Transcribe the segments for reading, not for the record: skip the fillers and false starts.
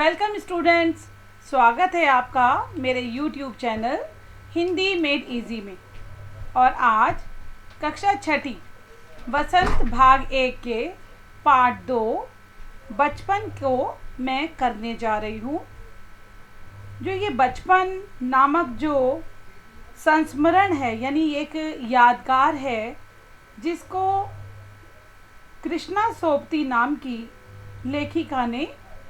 Welcome students, स्वागत है आपका मेरे YouTube channel Hindi made easy में। और आज कक्षा छठी वसंत भाग 1 के पार्ट 2 बचपन को मैं करने जा रही हूँ। जो ये बचपन नामक जो संस्मरण है, यानी एक यादगार है, जिसको कृष्णा सोबती नाम की लेखिका ने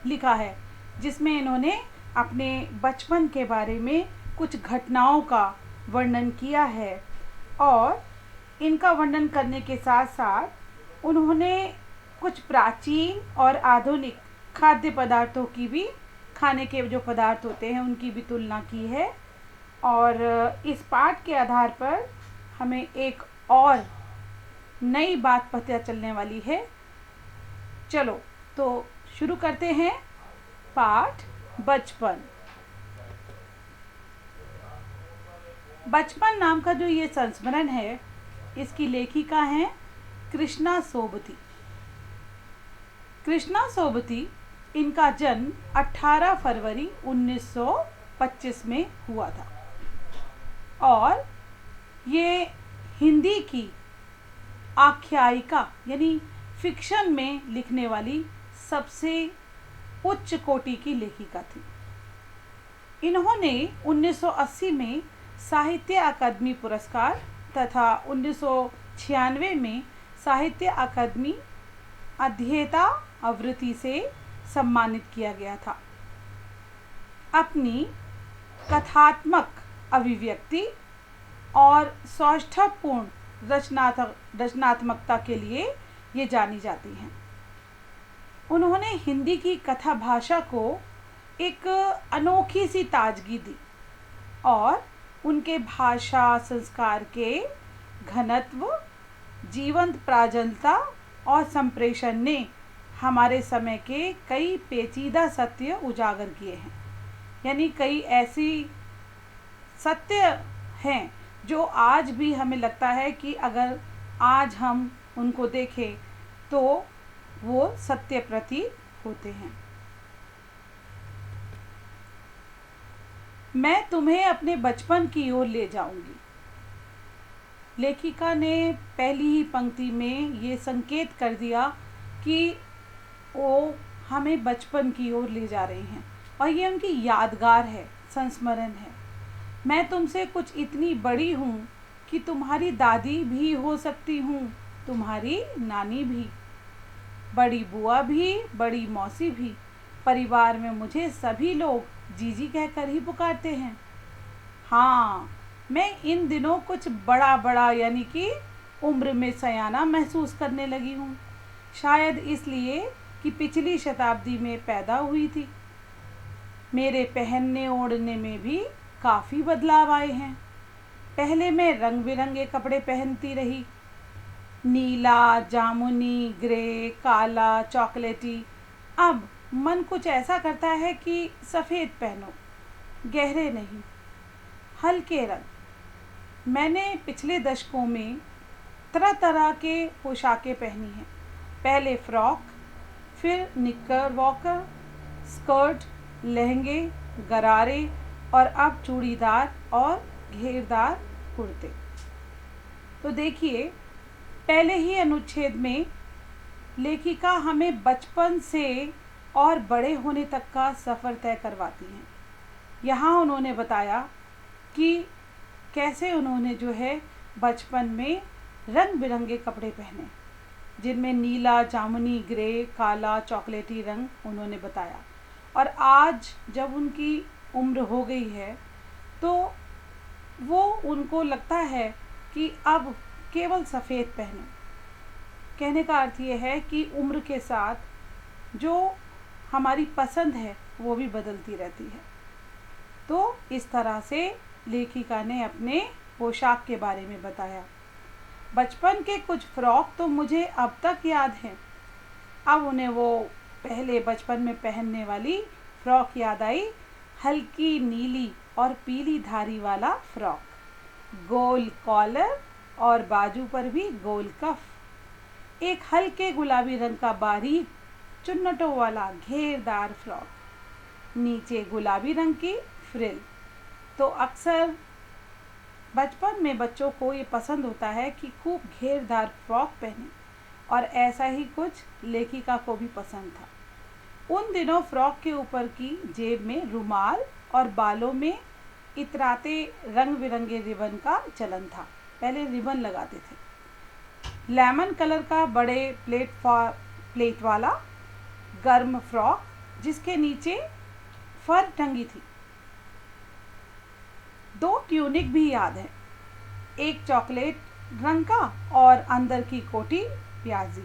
लिखा है, जिसमें इन्होंने अपने बचपन के बारे में कुछ घटनाओं का वर्णन किया है। और इनका वर्णन करने के साथ साथ उन्होंने कुछ प्राचीन और आधुनिक खाद्य पदार्थों की भी, खाने के जो पदार्थ होते हैं उनकी भी तुलना की है। और इस पाठ के आधार पर हमें एक और नई बात पता चलने वाली है। चलो तो शुरू करते हैं पाठ बचपन। बचपन नाम का जो ये संस्मरण है, इसकी लेखिका हैं कृष्णा सोबती। कृष्णा सोबती, इनका जन्म 18 फरवरी 1925 में हुआ था और ये हिंदी की आख्यायिका यानी फिक्शन में लिखने वाली सबसे उच्च कोटि की लेखिका थी। इन्होंने 1980 में साहित्य अकादमी पुरस्कार तथा 1996 में साहित्य अकादमी अध्येता आवृत्ति से सम्मानित किया गया था। अपनी कथात्मक अभिव्यक्ति और सौष्ठवपूर्ण रचनात्मकता के लिए ये जानी जाती हैं। उन्होंने हिंदी की कथा भाषा को एक अनोखी सी ताजगी दी और उनके भाषा संस्कार के घनत्व, जीवंत प्रांजलता और संप्रेषण ने हमारे समय के कई पेचीदा सत्य उजागर किए हैं। यानी कई ऐसी सत्य हैं जो आज भी हमें लगता है कि अगर आज हम उनको देखें तो वो सत्य प्रतीत होते हैं। मैं तुम्हें अपने बचपन की ओर ले जाऊंगी। लेखिका ने पहली ही पंक्ति में ये संकेत कर दिया कि वो हमें बचपन की ओर ले जा रही हैं और ये उनकी यादगार है, संस्मरण है। मैं तुमसे कुछ इतनी बड़ी हूँ कि तुम्हारी दादी भी हो सकती हूँ, तुम्हारी नानी भी, बड़ी बुआ भी, बड़ी मौसी भी। परिवार में मुझे सभी लोग जीजी कहकर ही पुकारते हैं। हाँ, मैं इन दिनों कुछ बड़ा बड़ा यानी कि उम्र में सयाना महसूस करने लगी हूँ। शायद इसलिए कि पिछली शताब्दी में पैदा हुई थी। मेरे पहनने ओढ़ने में भी काफ़ी बदलाव आए हैं। पहले मैं रंग बिरंगे कपड़े पहनती रही, नीला, जामुनी, ग्रे, काला, चॉकलेटी। अब मन कुछ ऐसा करता है कि सफ़ेद पहनो, गहरे नहीं, हल्के रंग। मैंने पिछले दशकों में तरह तरह के पोशाकें पहनी हैं। पहले फ्रॉक, फिर निक्कर वॉकर, स्कर्ट, लहंगे, गरारे और अब चूड़ीदार और घेरदार कुर्ते। तो देखिए, पहले ही अनुच्छेद में लेखिका हमें बचपन से और बड़े होने तक का सफ़र तय करवाती हैं। यहाँ उन्होंने बताया कि कैसे उन्होंने जो है बचपन में रंग बिरंगे कपड़े पहने, जिनमें नीला, जामुनी, ग्रे, काला, चॉकलेटी रंग उन्होंने बताया। और आज जब उनकी उम्र हो गई है तो वो उनको लगता है कि अब केवल सफ़ेद पहने। कहने का अर्थ ये है कि उम्र के साथ जो हमारी पसंद है वो भी बदलती रहती है। तो इस तरह से लेखिका ने अपने पोशाक के बारे में बताया। बचपन के कुछ फ्रॉक तो मुझे अब तक याद हैं। अब उन्हें वो पहले बचपन में पहनने वाली फ्रॉक याद आई। हल्की नीली और पीली धारी वाला फ्रॉक, गोल कॉलर और बाजू पर भी गोल कफ। एक हल्के गुलाबी रंग का बारीक चुन्नटों वाला घेरदार फ्रॉक, नीचे गुलाबी रंग की फ्रिल। तो अक्सर बचपन में बच्चों को ये पसंद होता है कि खूब घेरदार फ्रॉक पहने, और ऐसा ही कुछ लेखिका को भी पसंद था। उन दिनों फ्रॉक के ऊपर की जेब में रुमाल और बालों में इतराते रंग बिरंगे रिबन का चलन था। पहले रिबन लगाते थे। लेमन कलर का बड़े प्लेट वाला गर्म फ्रॉक जिसके नीचे फर टंगी थी। 2 ट्यूनिक भी याद है, एक चॉकलेट रंग का और अंदर की कोटी प्याजी,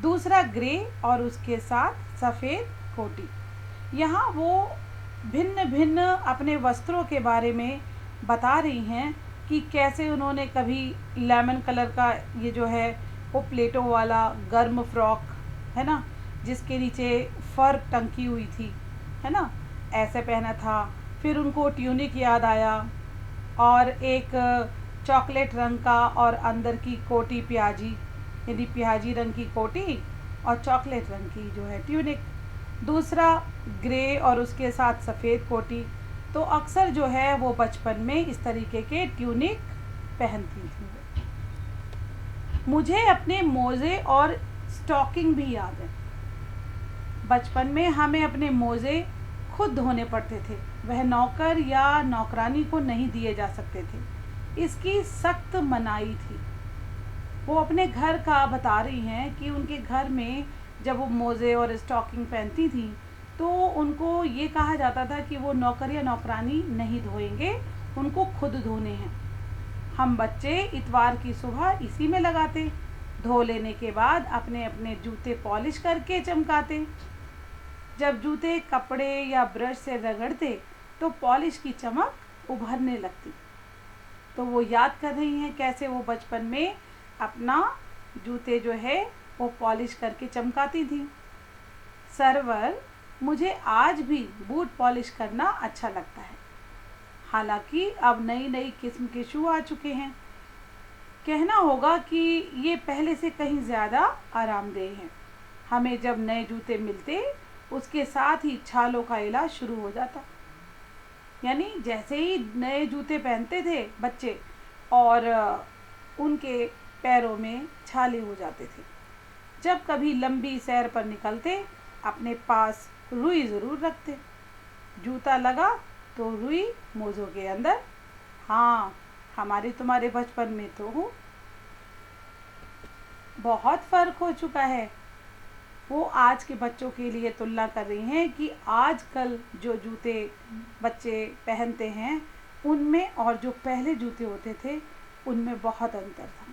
दूसरा ग्रे और उसके साथ सफ़ेद कोटी। यहाँ वो भिन्न भिन्न अपने वस्त्रों के बारे में बता रही हैं कि कैसे उन्होंने कभी लेमन कलर का ये जो है वो प्लेटों वाला गर्म फ्रॉक है ना, जिसके नीचे फर टंकी हुई थी, है ना, ऐसे पहना था। फिर उनको ट्यूनिक याद आया और एक चॉकलेट रंग का और अंदर की कोटी प्याजी, यानी प्याजी रंग की कोटी और चॉकलेट रंग की जो है ट्यूनिक, दूसरा ग्रे और उसके साथ सफ़ेद कोटी। तो अक्सर जो है वो बचपन में इस तरीके के ट्यूनिक पहनती थी। मुझे अपने मोज़े और स्टॉकिंग भी याद है। बचपन में हमें अपने मोज़े खुद धोने पड़ते थे, वह नौकर या नौकरानी को नहीं दिए जा सकते थे, इसकी सख्त मनाही थी। वो अपने घर का बता रही हैं कि उनके घर में जब वो मोज़े और स्टॉकिंग पहनती थी तो उनको ये कहा जाता था कि वो नौकर या नौकरानी नहीं धोएंगे, उनको खुद धोने हैं। हम बच्चे इतवार की सुबह इसी में लगाते, धो लेने के बाद अपने अपने जूते पॉलिश करके चमकाते। जब जूते कपड़े या ब्रश से रगड़ते तो पॉलिश की चमक उभरने लगती। तो वो याद कर रही हैं कैसे वो बचपन में अपना जूते जो है वो पॉलिश करके चमकाती थी। सरवर, मुझे आज भी बूट पॉलिश करना अच्छा लगता है, हालांकि अब नई नई किस्म के शू आ चुके हैं। कहना होगा कि ये पहले से कहीं ज़्यादा आरामदेह हैं। हमें जब नए जूते मिलते उसके साथ ही छालों का इलाज शुरू हो जाता, यानी जैसे ही नए जूते पहनते थे बच्चे और उनके पैरों में छाले हो जाते थे। जब कभी लंबी सैर पर निकलते अपने पास रुई ज़रूर रखते, जूता लगा तो रुई मोज़ों के अंदर। हाँ, हमारे तुम्हारे बचपन में तो हूँ। बहुत फ़र्क हो चुका है। वो आज के बच्चों के लिए तुलना कर रही हैं कि आजकल जो जूते बच्चे पहनते हैं उनमें और जो पहले जूते होते थे उनमें बहुत अंतर था।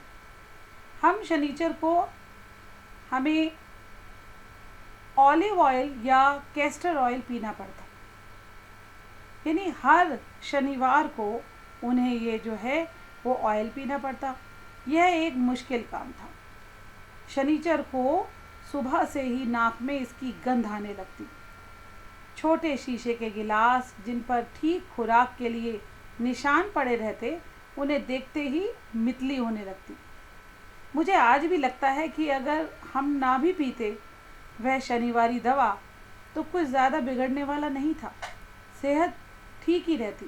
हम शनिचर को हमें ऑलिव ऑयल या कैस्टर ऑयल पीना पड़ता, यानी हर शनिवार को उन्हें ये जो है वो ऑयल पीना पड़ता। यह एक मुश्किल काम था। शनिचर को सुबह से ही नाक में इसकी गंध आने लगती। छोटे शीशे के गिलास जिन पर ठीक खुराक के लिए निशान पड़े रहते, उन्हें देखते ही मितली होने लगती। मुझे आज भी लगता है कि अगर हम ना भी पीते वह शनिवारी दवा तो कुछ ज़्यादा बिगड़ने वाला नहीं था, सेहत ठीक ही रहती।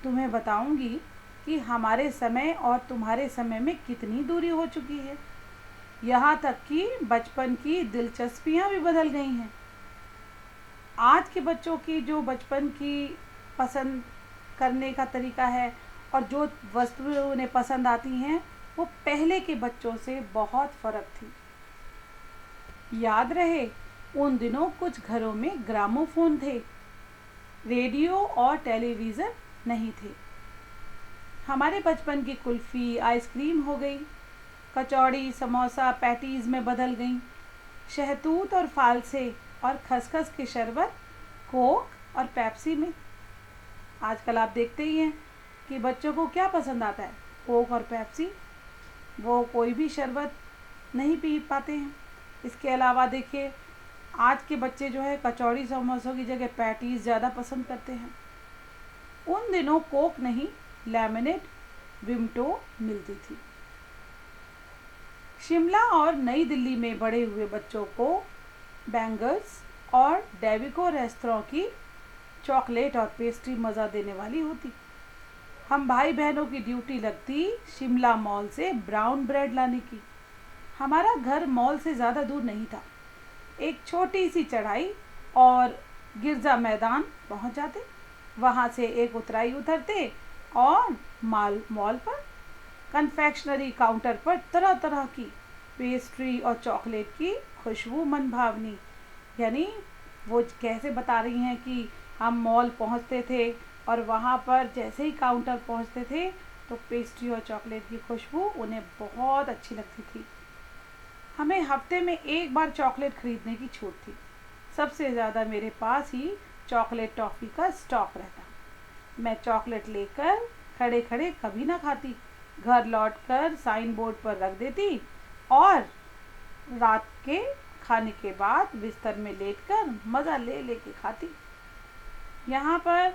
तुम्हें बताऊंगी कि हमारे समय और तुम्हारे समय में कितनी दूरी हो चुकी है। यहाँ तक कि बचपन की दिलचस्पियाँ भी बदल गई हैं। आज के बच्चों की जो बचपन की पसंद करने का तरीका है और जो वस्तुएं उन्हें पसंद आती हैं वो पहले के बच्चों से बहुत फ़र्क थी। याद रहे उन दिनों कुछ घरों में ग्रामोफोन थे, रेडियो और टेलीविज़न नहीं थे। हमारे बचपन की कुल्फ़ी आइसक्रीम हो गई, कचौड़ी समोसा पैटीज़ में बदल गई, शहतूत और फालसे और खसखस के शरबत कोक और पेप्सी में। आजकल आप देखते ही हैं कि बच्चों को क्या पसंद आता है, कोक और पेप्सी। वो कोई भी शरबत नहीं पी पाते हैं। इसके अलावा देखिए आज के बच्चे जो है कचौड़ी समोसों की जगह पैटीज़ ज़्यादा पसंद करते हैं। उन दिनों कोक नहीं, लेमनेड, विमटो मिलती थी। शिमला और नई दिल्ली में बड़े हुए बच्चों को बैंगल्स और डेविको रेस्तरां की चॉकलेट और पेस्ट्री मज़ा देने वाली होती। हम भाई बहनों की ड्यूटी लगती शिमला मॉल से ब्राउन ब्रेड लाने की। हमारा घर मॉल से ज़्यादा दूर नहीं था। एक छोटी सी चढ़ाई और गिरजा मैदान पहुंच जाते। वहां से एक उतराई उतरते और मॉल पर कन्फेक्शनरी काउंटर पर तरह तरह की पेस्ट्री और चॉकलेट की खुशबू मन भावनी। यानी वो कैसे बता रही हैं कि हम मॉल पहुंचते थे और वहाँ पर जैसे ही काउंटर पहुंचते थे तो पेस्ट्री और चॉकलेट की खुशबू उन्हें बहुत अच्छी लगती थी। हमें हफ्ते में एक बार चॉकलेट खरीदने की छूट थी। सबसे ज़्यादा मेरे पास ही चॉकलेट टॉफ़ी का स्टॉक रहता। मैं चॉकलेट लेकर खड़े खड़े कभी ना खाती, घर लौटकर साइन बोर्ड पर रख देती और रात के खाने के बाद बिस्तर में लेटकर मज़ा ले लेके खाती। यहाँ पर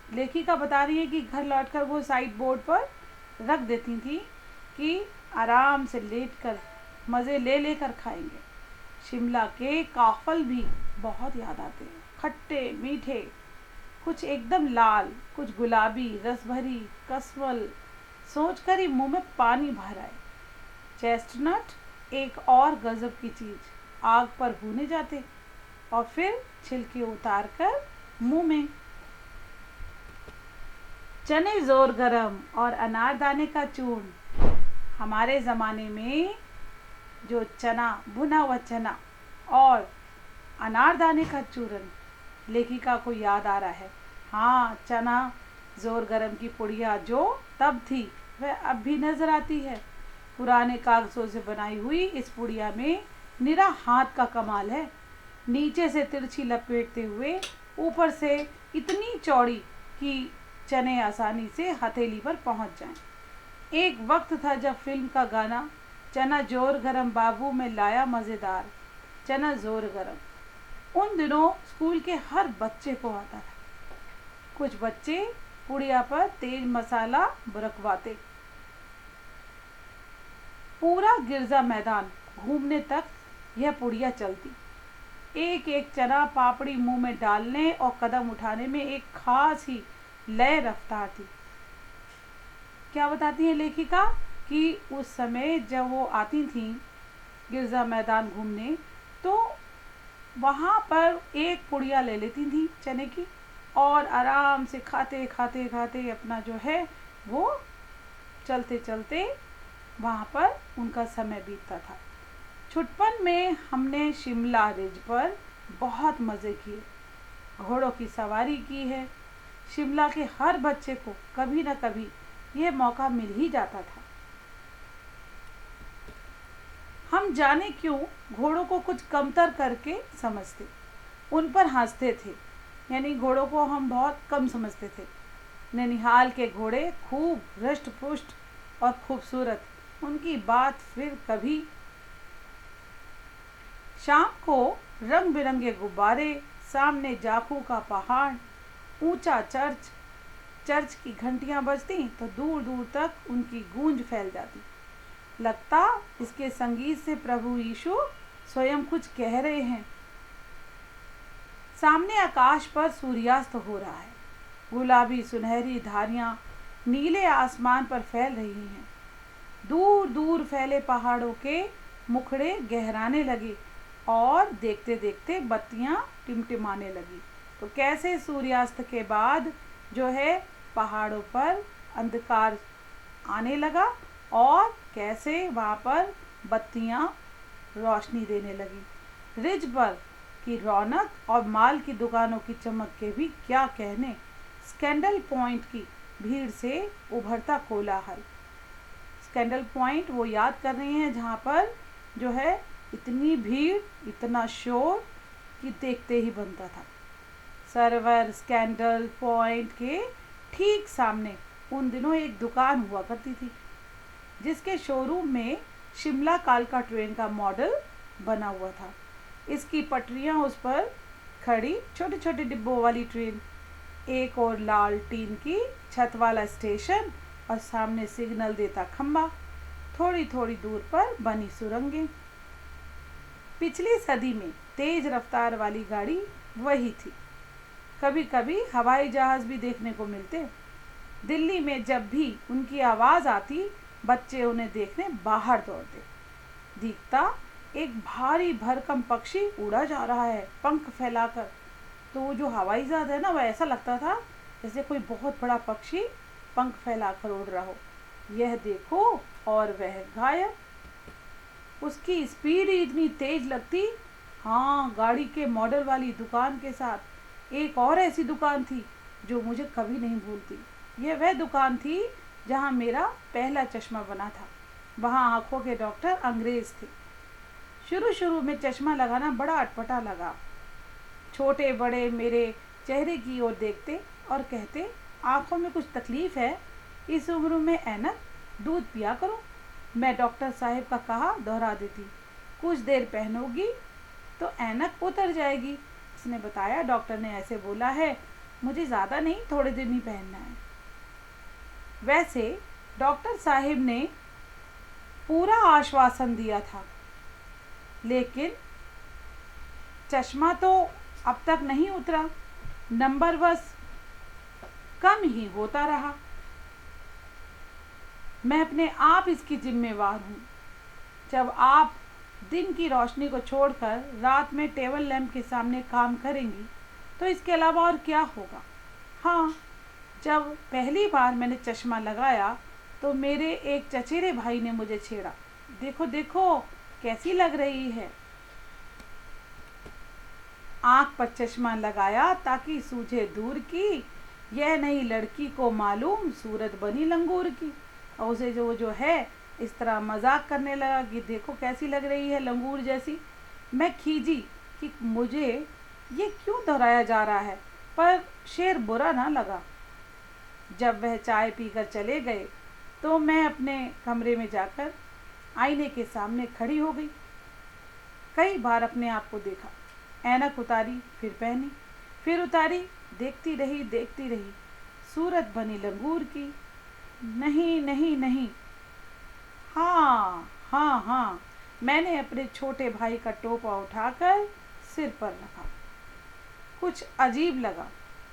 लेखिका बता रही है कि घर लौटकर वो साइड बोर्ड पर रख देती थी कि आराम से लेटकर मज़े ले लेकर खाएंगे। शिमला के काफल भी बहुत याद आते हैं, खट्टे मीठे, कुछ एकदम लाल, कुछ गुलाबी, रस भरी कसवल, सोचकर ही मुंह में पानी भर आए। चेस्टनट एक और गजब की चीज़, आग पर भूने जाते और फिर छिलके उतार कर मुंह में। चने जोर गरम और अनारदाने का चूर्ण। हमारे ज़माने में जो चना, भुना हुआ चना और अनारदाने का चूर्ण लेखिका को याद आ रहा है। हाँ, चना जोर गरम की पुड़िया जो तब थी वह अब भी नज़र आती है। पुराने कागज़ों से बनाई हुई इस पुड़िया में निरा हाथ का कमाल है। नीचे से तिरछी लपेटते हुए ऊपर से इतनी चौड़ी कि चने आसानी से हथेली पर पहुंच जाएं। एक वक्त था जब फिल्म का गाना चना जोर गरम बाबू में लाया मज़ेदार, चना जोर गरम उन दिनों स्कूल के हर बच्चे को आता था। कुछ बच्चे पुड़िया पर तेज मसाला बुरकवाते। पूरा गिरजा मैदान घूमने तक यह पुड़िया चलती। एक एक चना पापड़ी मुंह में डालने और कदम उठाने में एक खास ही लय रफ्तार थी। क्या बताती है लेखिका कि उस समय जब वो आती थीं गिरजा मैदान घूमने तो वहाँ पर एक पुड़िया ले लेती थी चने की और आराम से खाते खाते खाते अपना जो है वो चलते चलते वहाँ पर उनका समय बीतता था। छुटपन में हमने शिमला रिज पर बहुत मज़े किए, घोड़ों की सवारी की है। शिमला के हर बच्चे को कभी न कभी यह मौका मिल ही जाता था। हम जाने क्यों घोड़ों को कुछ कमतर करके समझते, उन पर हंसते थे। यानी घोड़ों को हम बहुत कम समझते थे। ननिहाल के घोड़े खूब हृष्ट पुष्ट और खूबसूरत, उनकी बात फिर कभी। शाम को रंग बिरंगे गुब्बारे, सामने जाखू का पहाड़, ऊंचा चर्च की घंटियां बजती तो दूर दूर तक उनकी गूंज फैल जाती। लगता इसके संगीत से प्रभु यीशु स्वयं कुछ कह रहे हैं। सामने आकाश पर सूर्यास्त हो रहा है। गुलाबी सुनहरी धारियां नीले आसमान पर फैल रही हैं। दूर दूर फैले पहाड़ों के मुखड़े गहराने लगे और देखते देखते बत्तियां टिमटिमाने लगी। तो कैसे सूर्यास्त के बाद जो है पहाड़ों पर अंधकार आने लगा और कैसे वहाँ पर बत्तियां रोशनी देने लगी। रिज पर की रौनक और माल की दुकानों की चमक के भी क्या कहने। स्कैंडल पॉइंट की भीड़ से उभरता कोलाहल। स्कैंडल पॉइंट वो याद कर रहे हैं जहाँ पर जो है इतनी भीड़, इतना शोर कि देखते ही बनता था। सर्वर स्कैंडल पॉइंट के ठीक सामने उन दिनों एक दुकान हुआ करती थी जिसके शोरूम में शिमला कालका ट्रेन का मॉडल बना हुआ था। इसकी पटरियां, उस पर खड़ी छोटे छोटे डिब्बों वाली ट्रेन, एक और लाल टीन की छत वाला स्टेशन और सामने सिग्नल देता खंबा, थोड़ी थोड़ी दूर पर बनी सुरंगें। पिछली सदी में तेज रफ्तार वाली गाड़ी वही थी। कभी कभी हवाई जहाज़ भी देखने को मिलते। दिल्ली में जब भी उनकी आवाज़ आती, बच्चे उन्हें देखने बाहर दौड़ते। दिखता एक भारी भरकम पक्षी उड़ा जा रहा है पंख फैलाकर। तो वो जो हवाई जहाज़ है ना, वह ऐसा लगता था जैसे कोई बहुत बड़ा पक्षी पंख फैलाकर उड़ रहा हो। यह देखो और वह गायब। उसकी स्पीड इतनी तेज लगती। हाँ, गाड़ी के मॉडल वाली दुकान के साथ एक और ऐसी दुकान थी जो मुझे कभी नहीं भूलती। यह वह दुकान थी जहाँ मेरा पहला चश्मा बना था। वहाँ आँखों के डॉक्टर अंग्रेज़ थे। शुरू शुरू में चश्मा लगाना बड़ा अटपटा लगा। छोटे बड़े मेरे चेहरे की ओर देखते और कहते, आँखों में कुछ तकलीफ़ है, इस उम्र में ऐनक, दूध पिया करो। मैं डॉक्टर साहब का कहा दोहरा देती, कुछ देर पहनोगी तो ऐनक उतर जाएगी। उसने बताया, डॉक्टर ने ऐसे बोला है, मुझे ज़्यादा नहीं, थोड़े दिन ही पहनना है। वैसे डॉक्टर साहब ने पूरा आश्वासन दिया था, लेकिन चश्मा तो अब तक नहीं उतरा। नंबर बस कम ही होता रहा। मैं अपने आप इसकी जिम्मेवार हूँ। जब आप दिन की रोशनी को छोड़कर रात में टेबल लैंप के सामने काम करेंगी तो इसके अलावा और क्या होगा। हाँ, जब पहली बार मैंने चश्मा लगाया तो मेरे एक चचेरे भाई ने मुझे छेड़ा, देखो देखो कैसी लग रही है। आँख पर चश्मा लगाया ताकि सूझे दूर की, यह नई लड़की को मालूम सूरत बनी लंगूर की। और उसे जो है इस तरह मजाक करने लगा कि देखो कैसी लग रही है, लंगूर जैसी। मैं खीजी कि मुझे ये क्यों दोहराया जा रहा है, पर शेर बुरा ना लगा। जब वह चाय पीकर चले गए तो मैं अपने कमरे में जाकर आईने के सामने खड़ी हो गई। कई बार अपने आप को देखा, ऐनक उतारी, फिर पहनी, फिर उतारी, देखती रही, सूरत बनी लंगूर की। नहीं नहीं नहीं, हाँ हाँ हाँ, मैंने अपने छोटे भाई का टोपा उठाकर सिर पर रखा। कुछ अजीब लगा,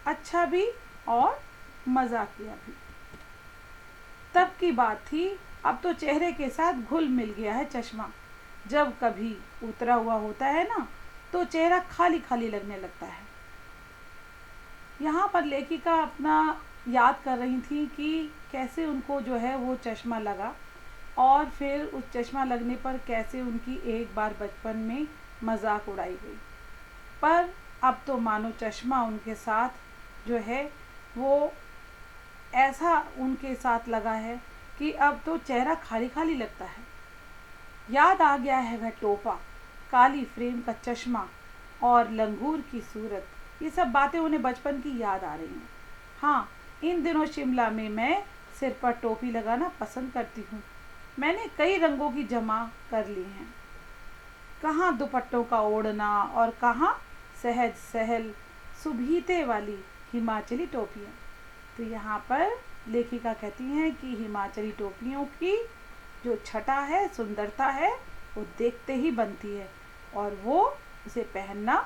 अच्छा भी और मजाकिया भी। तब की बात थी, अब तो चेहरे के साथ घुल मिल गया है चश्मा। जब कभी उतरा हुआ होता है ना, तो चेहरा खाली खाली लगने लगता है। यहाँ पर लेखिका अपना याद कर रही थी कि कैसे उनको जो है वो चश्मा लगा, और फिर उस चश्मा लगने पर कैसे उनकी एक बार बचपन में मजाक उड़ाई गई। पर अब तो मानो चश्मा उनके साथ जो है वो ऐसा उनके साथ लगा है कि अब तो चेहरा खाली खाली लगता है। याद आ गया है वह टोपा, काली फ्रेम का चश्मा और लंगूर की सूरत। ये सब बातें उन्हें बचपन की याद आ रही हैं। हाँ, इन दिनों शिमला में मैं सिर पर टोपी लगाना पसंद करती हूँ। मैंने कई रंगों की जमा कर ली हैं। कहाँ दुपट्टों का ओढ़ना और कहाँ सहज सहल सुभीते वाली हिमाचली टोपियाँ। तो यहाँ पर लेखिका कहती हैं कि हिमाचली टोपियों की जो छटा है, सुंदरता है, वो देखते ही बनती है और वो उसे पहनना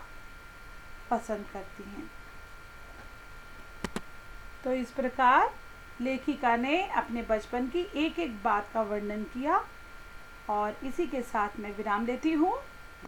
पसंद करती हैं। तो इस प्रकार लेखिका ने अपने बचपन की एक एक बात का वर्णन किया, और इसी के साथ मैं विराम लेती हूँ।